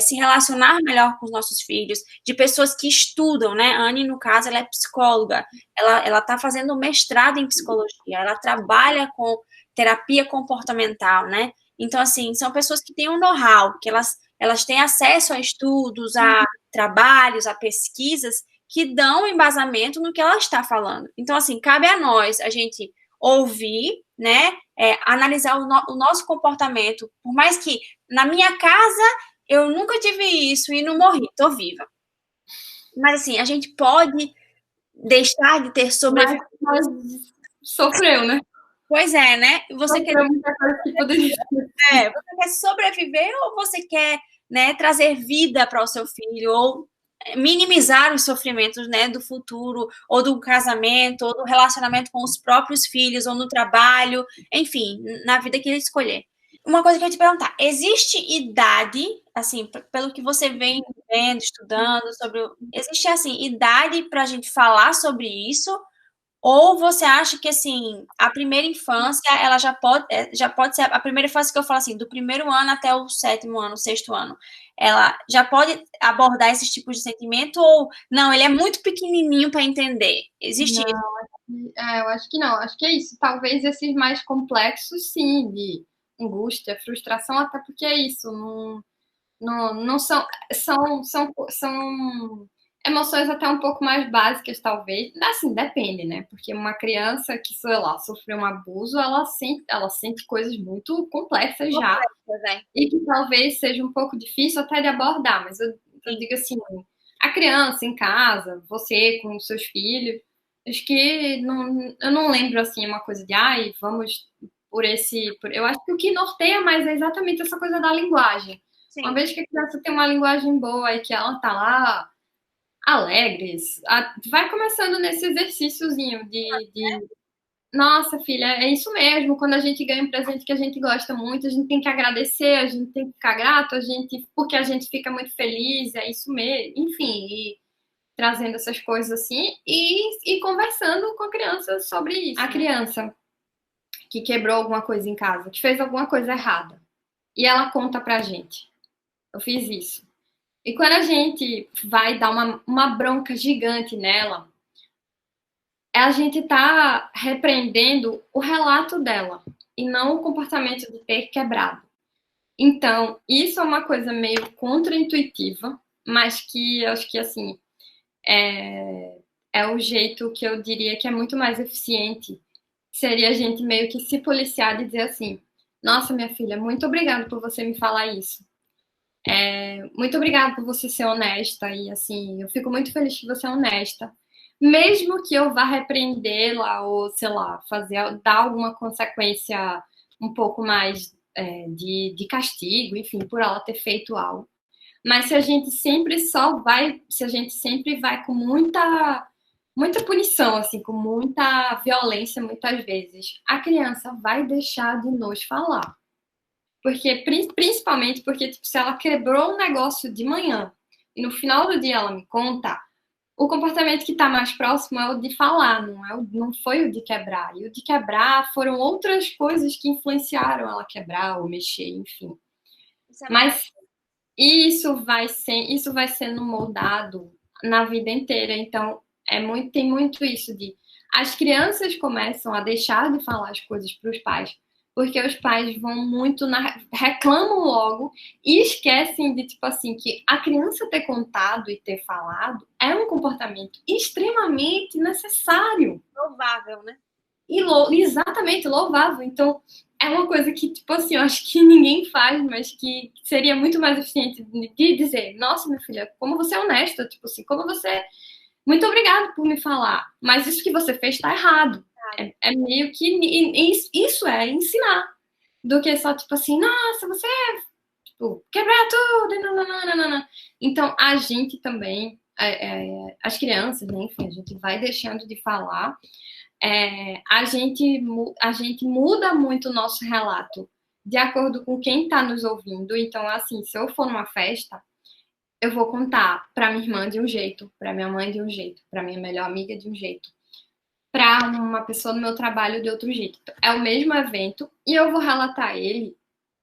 se relacionar melhor com os nossos filhos, de pessoas que estudam, né? A Anne, no caso, ela é psicóloga, ela está fazendo mestrado em psicologia, ela trabalha com terapia comportamental, né? Então, assim, são pessoas que têm um know-how, que elas têm acesso a estudos, a trabalhos, a pesquisas que dão embasamento no que ela está falando. Então, assim, cabe a nós a gente ouvir, né, analisar o nosso comportamento. Por mais que na minha casa eu nunca tive isso e não morri, tô viva. Mas, assim, a gente pode deixar de ter sobrevivido. Mas sofreu, né? Pois é, né? Você quer quer sobreviver ou você quer, né, trazer vida para o seu filho ou minimizar os sofrimentos, né, do futuro ou do casamento ou do relacionamento com os próprios filhos ou no trabalho, enfim, na vida que ele escolher. Uma coisa que eu ia te perguntar, existe idade, assim, pelo que você vem vendo, estudando sobre. Existe, assim, idade para a gente falar sobre isso? Ou você acha que, assim, a primeira infância, ela já pode ser, a primeira infância que eu falo assim, do primeiro ano até o sétimo ano, o sexto ano, ela já pode abordar esses tipos de sentimento ou não, ele é muito pequenininho para entender? Existe isso? Não, eu acho que não. Acho que é isso. Talvez esses mais complexos, sim, de angústia, frustração, até porque é isso. Não são emoções até um pouco mais básicas, talvez. Assim, depende, né? Porque uma criança que, sei lá, sofreu um abuso, ela sente coisas muito complexas já. Né? E que talvez seja um pouco difícil até de abordar. Mas eu digo assim, a criança em casa, você com os seus filhos, acho que eu não lembro assim uma coisa de ai, vamos eu acho que o que norteia mais é exatamente essa coisa da linguagem. Sim. Uma vez que a criança tem uma linguagem boa e que ela tá lá alegres, vai começando nesse exercíciozinho de nossa, filha, é isso mesmo. Quando a gente ganha um presente que a gente gosta muito, a gente tem que agradecer, a gente tem que ficar grato, porque a gente fica muito feliz, é isso mesmo. Enfim, e trazendo essas coisas assim e conversando com a criança sobre isso. A criança que quebrou alguma coisa em casa, que fez alguma coisa errada, e ela conta pra gente: eu fiz isso. E quando a gente vai dar uma bronca gigante nela, a gente tá repreendendo o relato dela e não o comportamento de ter quebrado. Então, isso é uma coisa meio contraintuitiva, mas que eu acho que, assim, é o jeito que eu diria que é muito mais eficiente. Seria a gente meio que se policiar e dizer assim: nossa, minha filha, muito obrigada por você me falar isso. Muito obrigada por você ser honesta. E, assim, eu fico muito feliz que você é honesta. Mesmo que eu vá repreendê-la ou, sei lá, dar alguma consequência um pouco mais de castigo, enfim, por ela ter feito algo. Mas se a gente sempre vai com muita punição, assim, com muita violência, muitas vezes, a criança vai deixar de nos falar. Porque, principalmente porque, tipo, se ela quebrou um negócio de manhã e no final do dia ela me conta, o comportamento que está mais próximo é o de falar, não foi o de quebrar. E o de quebrar foram outras coisas que influenciaram ela quebrar ou mexer, enfim. Mas isso vai sendo moldado na vida inteira. Então, tem muito isso de as crianças começam a deixar de falar as coisas para os pais, porque os pais vão muito reclamam logo e esquecem de, tipo assim, que a criança ter contado e ter falado é um comportamento extremamente necessário. Louvável, né? Exatamente, louvável. Então, é uma coisa que, tipo assim, eu acho que ninguém faz, mas que seria muito mais eficiente de dizer: nossa, minha filha, como você é honesta, tipo assim, como você... Muito obrigada por me falar, mas isso que você fez está errado. É meio que... Isso é ensinar. Do que só, tipo assim, nossa, você tipo, quebrar tudo, não. Então, a gente também, as crianças, né, enfim, a gente vai deixando de falar. A gente muda muito o nosso relato de acordo com quem está nos ouvindo. Então, assim, se eu for numa festa, eu vou contar para minha irmã de um jeito, para minha mãe de um jeito, para minha melhor amiga de um jeito, para uma pessoa no meu trabalho de outro jeito. Então, é o mesmo evento e eu vou relatar ele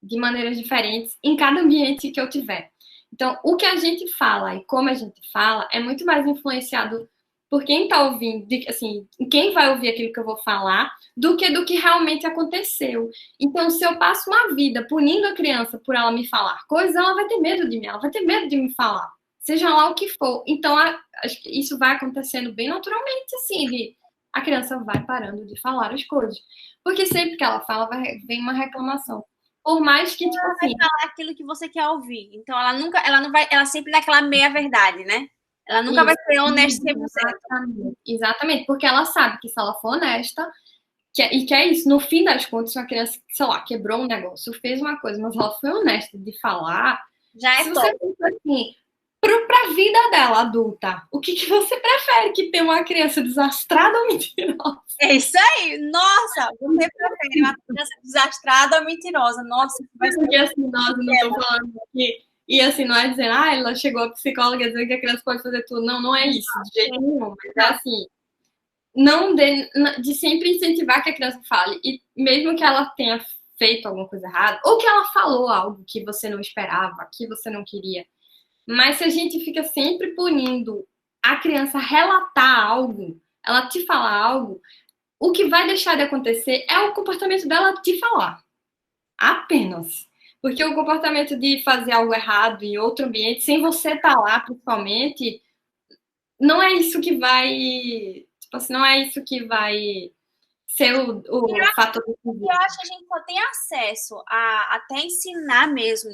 de maneiras diferentes em cada ambiente que eu tiver. Então, o que a gente fala e como a gente fala é muito mais influenciado por quem está ouvindo, assim, quem vai ouvir aquilo que eu vou falar, do que realmente aconteceu. Então, se eu passo uma vida punindo a criança por ela me falar coisas, ela vai ter medo de mim, ela vai ter medo de me falar, seja lá o que for. Então, acho que isso vai acontecendo bem naturalmente, assim, a criança vai parando de falar as coisas. Porque sempre que ela fala, vem uma reclamação. Por mais que, tipo assim... Ela vai falar aquilo que você quer ouvir. Então, ela sempre dá aquela meia-verdade, né? Ela nunca vai ser honesta 100%. Exatamente, porque ela sabe que se ela for honesta, que é isso, no fim das contas, se uma criança, sei lá, quebrou um negócio, fez uma coisa, mas ela foi honesta de falar, já se você pensa assim, pra vida dela, adulta, o que você prefere? Que ter uma criança desastrada ou mentirosa? É isso aí! Nossa, você prefere uma criança desastrada ou mentirosa? Nossa, vai ser... Porque assim, nós não estamos falando aqui E assim, não é dizendo, ela chegou a psicóloga dizendo que a criança pode fazer tudo. Não, não é isso, de jeito nenhum. Mas é assim, não de sempre incentivar que a criança fale. E mesmo que ela tenha feito alguma coisa errada, ou que ela falou algo que você não esperava, que você não queria. Mas se a gente fica sempre punindo a criança relatar algo, ela te falar algo, o que vai deixar de acontecer é o comportamento dela de falar. Apenas. Porque o comportamento de fazer algo errado em outro ambiente, sem você estar lá, principalmente, não é isso que vai. Tipo assim, não é isso que vai ser o fator decisivo. Eu acho que a gente só tem acesso a até ensinar mesmo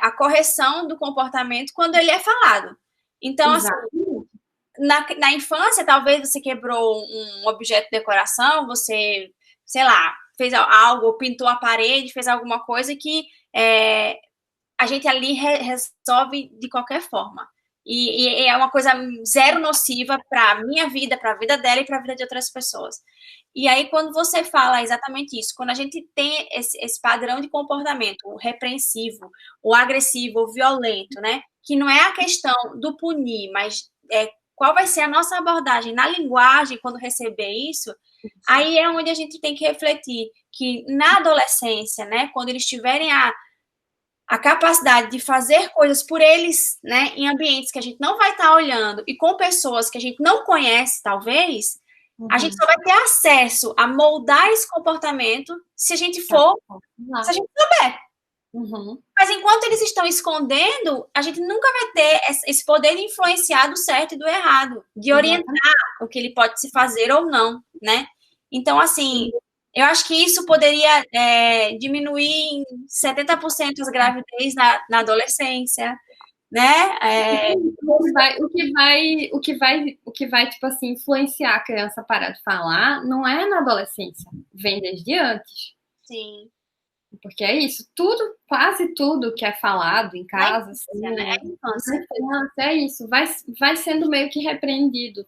a correção do comportamento quando ele é falado. Então, assim, na infância, talvez você quebrou um objeto de decoração, você, sei lá, fez algo, pintou a parede, fez alguma coisa que a gente ali resolve de qualquer forma. E é uma coisa zero nociva para a minha vida, para a vida dela e para a vida de outras pessoas. E aí, quando você fala exatamente isso, quando a gente tem esse padrão de comportamento, o repreensivo, o agressivo, o violento, né? Que não é a questão do punir, mas qual vai ser a nossa abordagem na linguagem quando receber isso, aí é onde a gente tem que refletir que na adolescência, né? Quando eles tiverem a capacidade de fazer coisas por eles, né, em ambientes que a gente não vai estar olhando e com pessoas que a gente não conhece, talvez, a gente só vai ter acesso a moldar esse comportamento se a gente for, se a gente souber. Mas enquanto eles estão escondendo, a gente nunca vai ter esse poder de influenciar do certo e do errado, de orientar o que ele pode se fazer ou não, né? Então, assim, eu acho que isso poderia diminuir em 70% as gravidez na adolescência, né? O que vai, tipo assim, influenciar a criança a parar de falar não é na adolescência, vem desde antes. Sim. Porque é isso, quase tudo que é falado em casa, é isso, vai sendo meio que repreendido.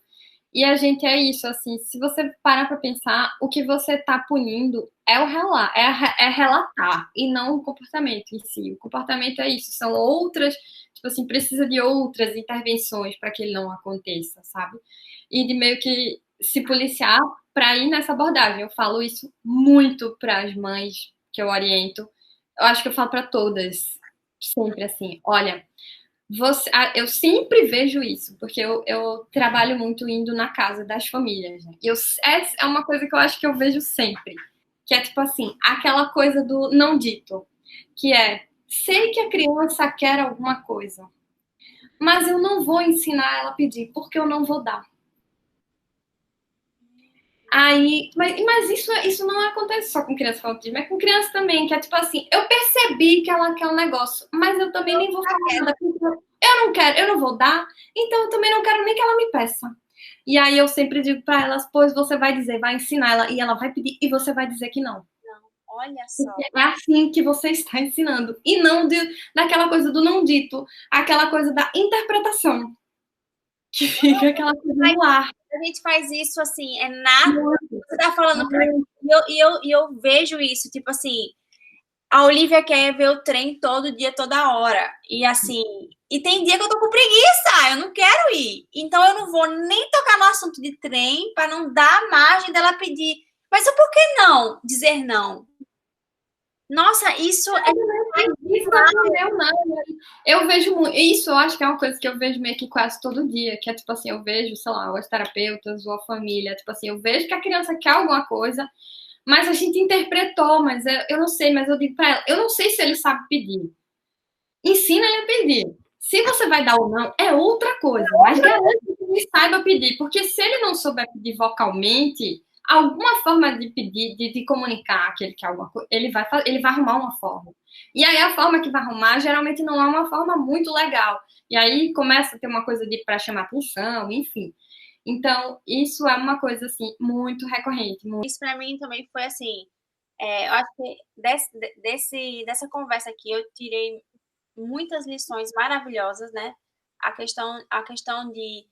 E a gente é isso, assim, se você parar para pensar, o que você está punindo é relatar, e não o comportamento em si. O comportamento é isso, são outras, tipo assim, precisa de outras intervenções para que ele não aconteça, sabe? E de meio que se policiar para ir nessa abordagem. Eu falo isso muito para as mães que eu oriento. Eu acho que eu falo para todas, sempre assim, olha, eu sempre vejo isso, porque eu trabalho muito indo na casa das famílias, né? É uma coisa que eu acho que eu vejo sempre, que é tipo assim, aquela coisa do não dito, que é, sei que a criança quer alguma coisa, mas eu não vou ensinar ela a pedir, porque eu não vou dar. Aí, mas isso não acontece só com criança com autismo, é com criança também, que é tipo assim, eu percebi que ela quer um negócio, mas eu também nem vou falar nada, eu não quero, eu não vou dar, então eu também não quero nem que ela me peça. E aí eu sempre digo para elas, pois você vai dizer, vai ensinar ela, e ela vai pedir, e você vai dizer que não. Não, olha só. É assim que você está ensinando, e não daquela coisa do não dito, aquela coisa da interpretação, que fica aquela coisa no ar. A gente faz isso assim, é nada. Você tá falando pra mim, e eu vejo isso, tipo assim, a Olivia quer ver o trem todo dia, toda hora. E assim, e tem dia que eu tô com preguiça, eu não quero ir. Então eu não vou nem tocar no assunto de trem para não dar margem dela pedir. Mas por que não dizer não? Nossa, isso eu vejo muito. Isso eu acho que é uma coisa que eu vejo meio que quase todo dia, que é tipo assim, eu vejo, sei lá, os terapeutas ou a família, tipo assim, eu vejo que a criança quer alguma coisa, mas a gente interpretou, mas eu não sei, mas eu digo pra ela, eu não sei se ele sabe pedir. Ensina ele a pedir. Se você vai dar ou não, é outra coisa, mas garante que ele saiba pedir, porque se ele não souber pedir vocalmente, alguma forma de pedir, de comunicar que ele quer alguma coisa, ele vai arrumar uma forma. E aí a forma que vai arrumar geralmente não é uma forma muito legal. E aí começa a ter uma coisa de para chamar atenção, enfim. Então, isso é uma coisa assim muito recorrente. Isso para mim também foi assim, eu acho que dessa conversa aqui eu tirei muitas lições maravilhosas, né? A questão de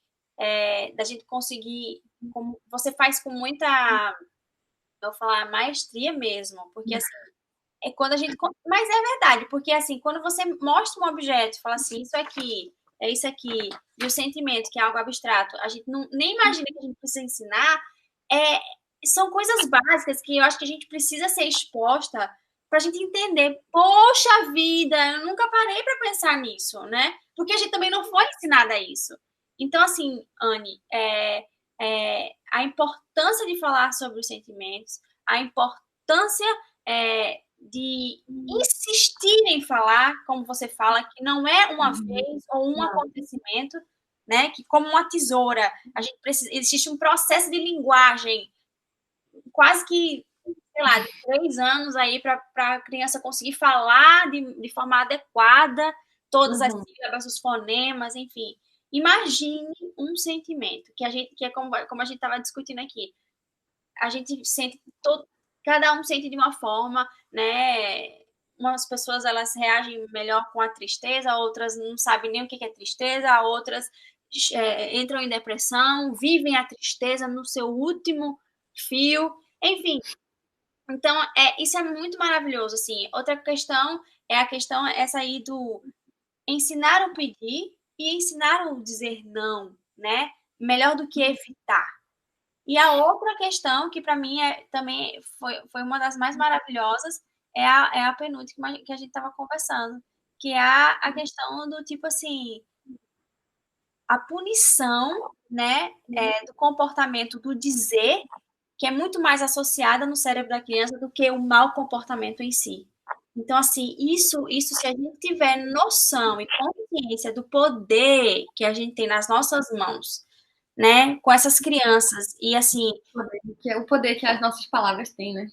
da gente conseguir, como você faz com muita, eu vou falar, maestria mesmo, porque assim, é quando a gente. Mas é verdade, porque assim, quando você mostra um objeto, fala assim, isso aqui, é isso aqui, e o sentimento, que é algo abstrato, a gente não, nem imagina que a gente precisa ensinar, é, são coisas básicas que eu acho que a gente precisa ser exposta para a gente entender. Poxa vida, eu nunca parei para pensar nisso, né? Porque a gente também não foi ensinada isso. Então, assim, Anne, a importância de falar sobre os sentimentos, a importância de insistir em falar, como você fala, que não é uma vez ou um acontecimento, né? Que como uma tesoura, a gente precisa, existe um processo de linguagem, quase que, sei lá, de 3 anos aí para a criança conseguir falar de forma adequada todas as sílabas, os fonemas, enfim. Imagine um sentimento que é como a gente estava discutindo aqui. A gente sente cada um sente de uma forma, né? Umas pessoas elas reagem melhor com a tristeza, outras não sabem nem o que é tristeza, outras entram em depressão, vivem a tristeza no seu último fio, enfim. Então, isso é muito maravilhoso, assim. Outra questão é a questão essa aí do ensinar o pedir e ensinar o dizer não, né? Melhor do que evitar. E a outra questão, que para mim também foi uma das mais maravilhosas, é a penúltima que a gente estava conversando, que é a questão do tipo assim, a punição, né, do comportamento do dizer, que é muito mais associada no cérebro da criança do que o mau comportamento em si. Então, assim, isso se a gente tiver noção e consciência do poder que a gente tem nas nossas mãos, né, com essas crianças, e assim, o poder que as nossas palavras têm, né?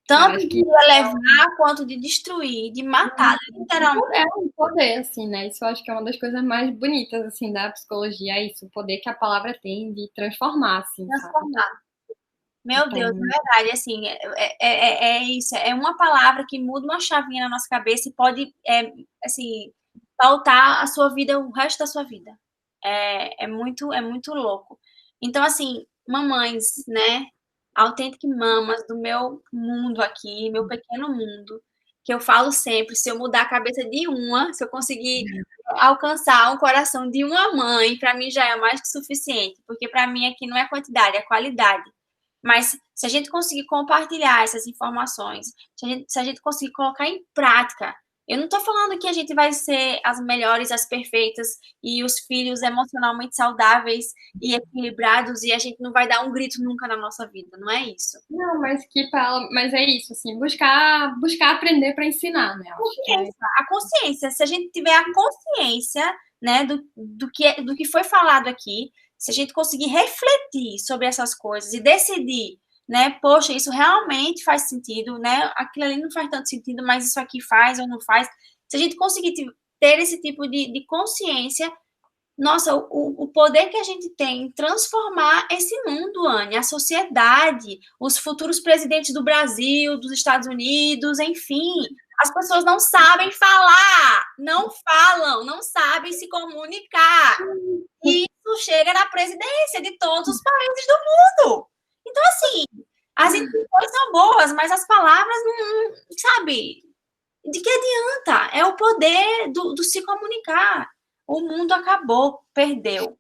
tanto de elevar quanto de destruir, de matar, literalmente. É um poder, assim, né? Isso eu acho que é uma das coisas mais bonitas, assim, da psicologia, é isso, o poder que a palavra tem de transformar, assim, Transformar. sabe? Meu Então, Deus, é verdade, assim, é isso, é uma palavra que muda uma chavinha na nossa cabeça e pode, assim, pautar a sua vida, o resto da sua vida. É muito louco. Então, assim, mamães, né, autênticas mamas do meu mundo aqui, meu pequeno mundo, que eu falo sempre, se eu mudar a cabeça de uma, se eu conseguir alcançar um coração de uma mãe, para mim já é mais que suficiente, porque para mim aqui não é quantidade, é qualidade. Mas se a gente conseguir compartilhar essas informações, se a gente conseguir colocar em prática, eu não estou falando que a gente vai ser as melhores, as perfeitas e os filhos emocionalmente saudáveis e equilibrados e a gente não vai dar um grito nunca na nossa vida, não é isso. não, mas é isso, assim, buscar aprender para ensinar, né? A consciência, se a gente tiver a consciência, né, do que foi falado aqui, se a gente conseguir refletir sobre essas coisas e decidir, né, poxa, isso realmente faz sentido, né, aquilo ali não faz tanto sentido, mas isso aqui faz ou não faz, se a gente conseguir ter esse tipo de consciência, nossa, o poder que a gente tem em transformar esse mundo, Anne, a sociedade, os futuros presidentes do Brasil, dos Estados Unidos, enfim, as pessoas não sabem falar, não falam, não sabem se comunicar. E isso chega na presidência de todos os países do mundo. Então, assim, as intenções são boas, mas as palavras não, sabe? De que adianta? É o poder do se comunicar. O mundo acabou, perdeu,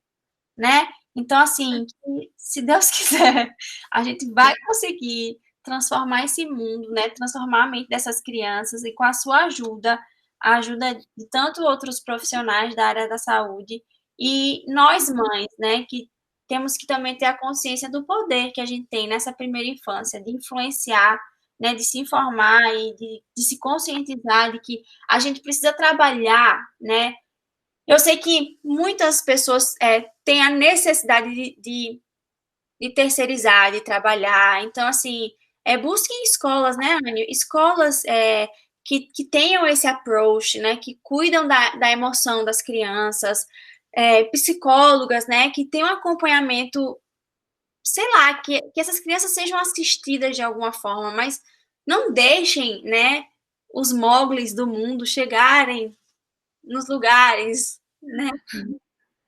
né? Então, assim, se Deus quiser, a gente vai conseguir transformar esse mundo, né? Transformar a mente dessas crianças e com a sua ajuda, a ajuda de tanto outros profissionais da área da saúde e nós mães, né? Que temos que também ter a consciência do poder que a gente tem nessa primeira infância, de influenciar, né? De se informar e de se conscientizar de que a gente precisa trabalhar, né? Eu sei que muitas pessoas têm a necessidade de terceirizar, de trabalhar. Então, assim, busquem escolas, né, Anny? Escolas que tenham esse approach, né? Que cuidam da emoção das crianças. Psicólogas, né? Que tenham acompanhamento, sei lá, que essas crianças sejam assistidas de alguma forma, mas não deixem, né? Os moglis do mundo chegarem nos lugares, né?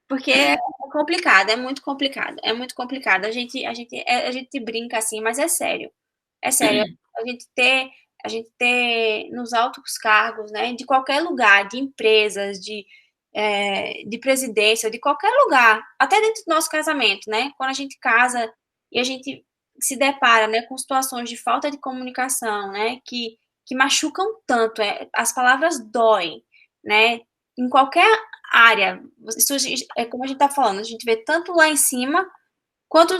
Porque é complicado, é muito complicado, é muito complicado. A gente brinca assim, mas é sério. É sério. a gente ter nos altos cargos, né, de qualquer lugar, de empresas, de presidência, de qualquer lugar, até dentro do nosso casamento, né? Quando a gente casa e a gente se depara, né, com situações de falta de comunicação, né, que machucam tanto, as palavras doem, né? Em qualquer área, isso é como a gente está falando, a gente vê tanto lá em cima quanto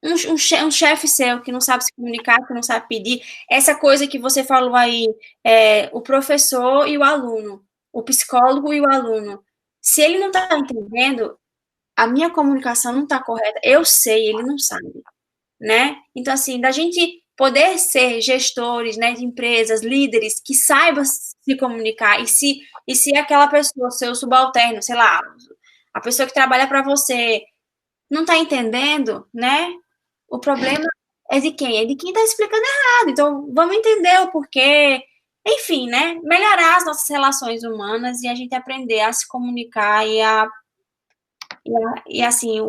um chefe seu que não sabe se comunicar, que não sabe pedir. Essa coisa que você falou aí, o professor e o aluno, o psicólogo e o aluno. Se ele não está entendendo, a minha comunicação não está correta. Eu sei, ele não sabe, né? Então, assim, da gente poder ser gestores, né, de empresas, líderes, que saibam se comunicar, e se aquela pessoa, seu subalterno, sei lá, a pessoa que trabalha para você, não está entendendo, né? O problema é de quem? É de quem está explicando errado. Então, vamos entender o porquê. Enfim, né? Melhorar as nossas relações humanas e a gente aprender a se comunicar e assim,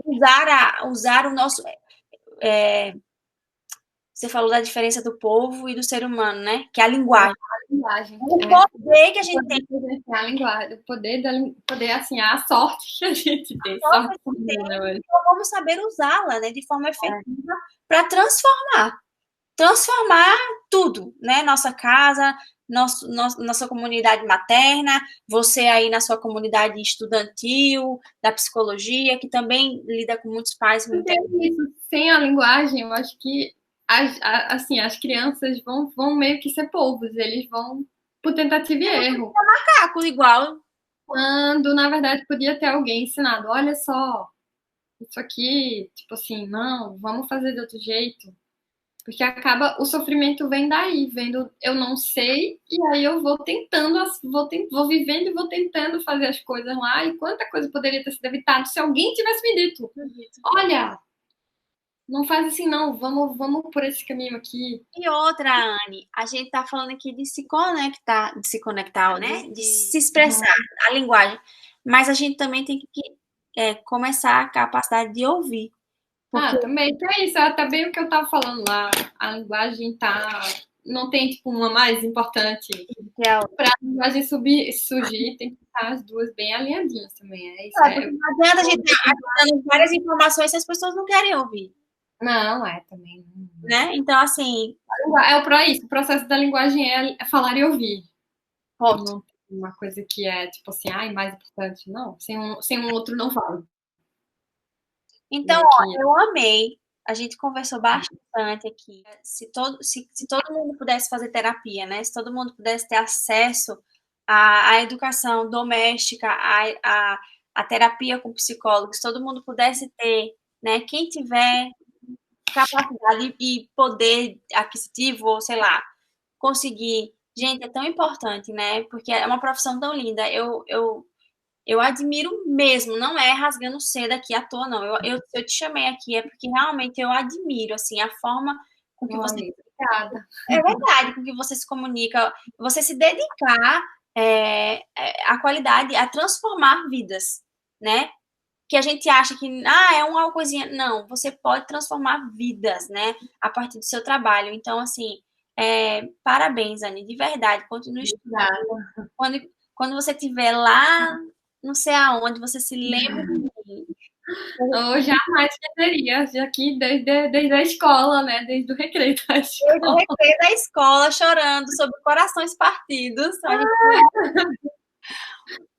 usar o nosso. Você falou da diferença do povo e do ser humano, né? Que é a linguagem. A linguagem. O poder que a gente tem. A linguagem, o poder, assim, a sorte que a gente tem. Então, vamos saber usá-la, né, de forma efetiva para transformar tudo, né? Nossa casa, nossa comunidade materna, você aí na sua comunidade estudantil, da psicologia, que também lida com muitos pais. Sem a linguagem, eu acho que assim, as crianças vão meio que ser polvos, eles vão por tentativa e erro. Macaco igual. Quando, na verdade, podia ter alguém ensinado, olha só, isso aqui, tipo assim, não, vamos fazer de outro jeito. Porque o sofrimento vem daí, vendo eu não sei, e aí eu vou tentando, vou vivendo e vou tentando fazer as coisas lá, e quanta coisa poderia ter sido evitado se alguém tivesse me dito, olha, não faz assim não, vamos por esse caminho aqui. E outra, Anne, a gente tá falando aqui de se conectar, né? De se expressar, a linguagem. Mas a gente também tem que começar a capacidade de ouvir. Porque... também, que é isso, tá bem o que eu tava falando lá, a linguagem não tem, tipo, uma mais importante. Para a linguagem surgir, tem que estar as duas bem alinhadinhas também. É isso. Não adianta a gente estar dando várias informações se as pessoas não querem ouvir. Não, também. Né? Então, assim... O processo da linguagem é falar e ouvir. Ponto. Não tem uma coisa que é, tipo assim, mais importante. Não, sem um outro não vale. Então, eu amei. A gente conversou bastante aqui. Se todo mundo pudesse fazer terapia, né? Se todo mundo pudesse ter acesso à educação doméstica, à terapia com psicólogos, se todo mundo pudesse ter, né? Quem tiver capacidade e poder aquisitivo, ou sei lá, conseguir. Gente, é tão importante, né? Porque é uma profissão tão linda. Eu admiro mesmo, não é rasgando seda aqui à toa, não. Eu te chamei aqui, é porque realmente eu admiro, assim, a forma com que você... Obrigada. É verdade, com que você se comunica, você se dedicar à qualidade, a transformar vidas, né? Que a gente acha que, é uma coisinha. Não, você pode transformar vidas, né? A partir do seu trabalho. Então, assim, parabéns, Anne, de verdade, continue estudando. Quando você estiver lá, não sei aonde, você se lembra de mim. Eu jamais perderia, aqui desde a escola, né? Desde o recreio da escola. Desde o recreio da escola, chorando sobre corações partidos.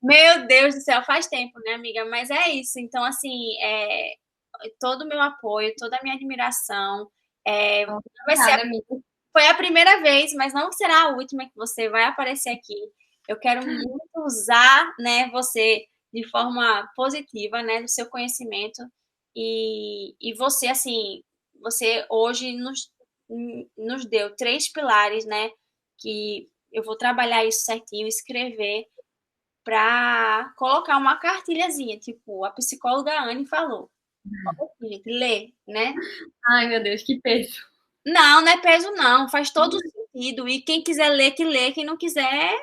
Meu Deus do céu, faz tempo, né, amiga? Mas é isso. Então, assim, todo o meu apoio, toda a minha admiração. Vai ser foi a primeira vez, mas não será a última que você vai aparecer aqui. Eu quero muito usar, né, você de forma positiva, né, do seu conhecimento. E você, assim, você hoje nos deu 3 pilares, né, que eu vou trabalhar isso certinho, escrever, para colocar uma cartilhazinha, tipo, a psicóloga Anne falou. Gente, lê, né? Ai, meu Deus, que peso. Não é peso, não. Faz todo sentido. E quem quiser ler, que lê. Quem não quiser,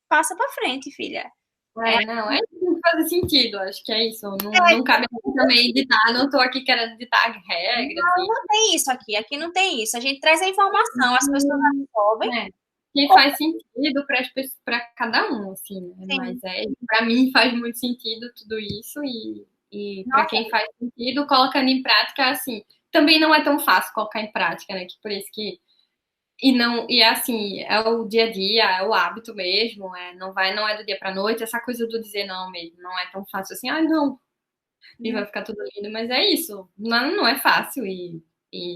passa para frente, filha. Não, é isso que faz sentido, acho que é isso. Não cabe também editar, não estou aqui querendo editar regras. Não tem isso aqui, não tem isso. A gente traz a informação, as pessoas absorvem. Que faz sentido para cada um, assim, né? Mas para mim faz muito sentido tudo isso e para quem faz sentido, colocando em prática, assim, também não é tão fácil colocar em prática, né? Que por isso que e assim, é o dia a dia, é o hábito mesmo, não é do dia para noite, essa coisa do dizer não mesmo, não é tão fácil assim, não, e vai ficar tudo lindo, mas é isso, não é fácil e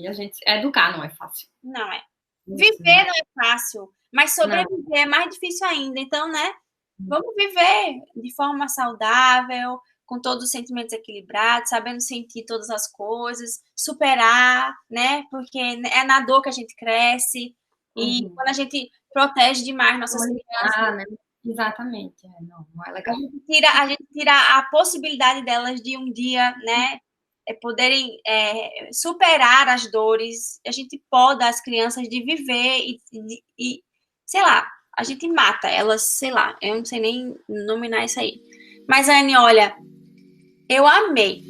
a gente educar não é fácil. Não é. Viver não é fácil, mas sobreviver é mais difícil ainda. Então, né? Vamos viver de forma saudável, com todos os sentimentos equilibrados, sabendo sentir todas as coisas, superar, né? Porque é na dor que a gente cresce. E quando a gente protege demais nossas crianças, né? Exatamente, não é legal. A gente tira a possibilidade delas de um dia, né? Poderem superar as dores, a gente poda as crianças de viver e, sei lá, a gente mata elas, sei lá, eu não sei nem nominar isso aí. Mas, Anne, olha, eu amei.